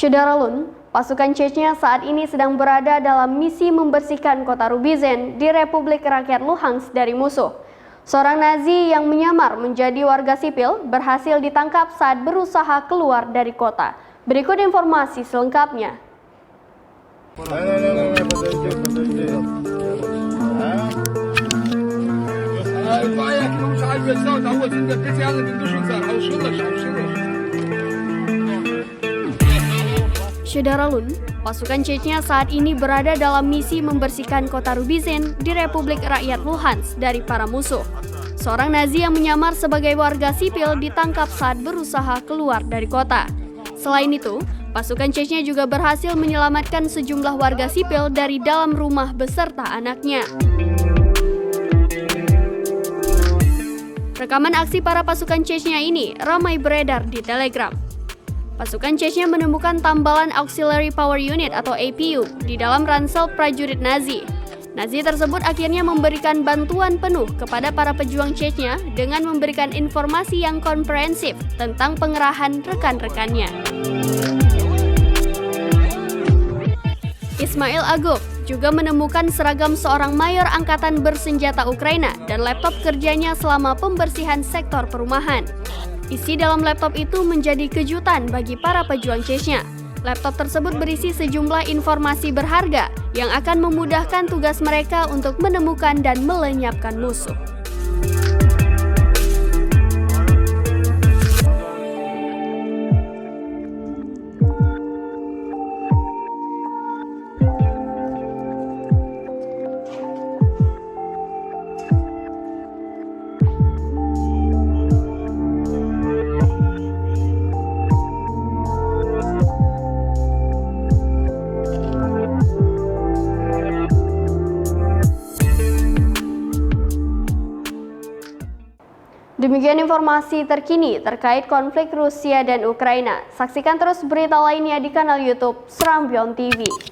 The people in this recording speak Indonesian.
Syederalun, pasukan Chechnya saat ini sedang berada dalam misi membersihkan kota Rubizen di Republik Rakyat Luhansk dari musuh. Seorang Nazi yang menyamar menjadi warga sipil berhasil ditangkap saat berusaha keluar dari kota. Berikut informasi selengkapnya. Syederalun, pasukan Chechnya saat ini berada dalam misi membersihkan kota Rubizen di Republik Rakyat Luhansk dari para musuh. Seorang Nazi yang menyamar sebagai warga sipil ditangkap saat berusaha keluar dari kota. Selain itu, pasukan Chechnya juga berhasil menyelamatkan sejumlah warga sipil dari dalam rumah beserta anaknya. Rekaman aksi para pasukan Chechnya ini ramai beredar di Telegram. Pasukan Chechnya menemukan tambalan Auxiliary Power Unit atau APU di dalam ransel prajurit Nazi. Nazi tersebut akhirnya memberikan bantuan penuh kepada para pejuang Chechnya dengan memberikan informasi yang komprehensif tentang pengerahan rekan-rekannya. Ismail Agov juga menemukan seragam seorang mayor angkatan bersenjata Ukraina dan laptop kerjanya selama pembersihan sektor perumahan. Isi dalam laptop itu menjadi kejutan bagi para pejuang Chechnya. Laptop tersebut berisi sejumlah informasi berharga yang akan memudahkan tugas mereka untuk menemukan dan melenyapkan musuh. Demikian informasi terkini terkait konflik Rusia dan Ukraina. Saksikan terus berita lainnya di kanal YouTube Serampion TV.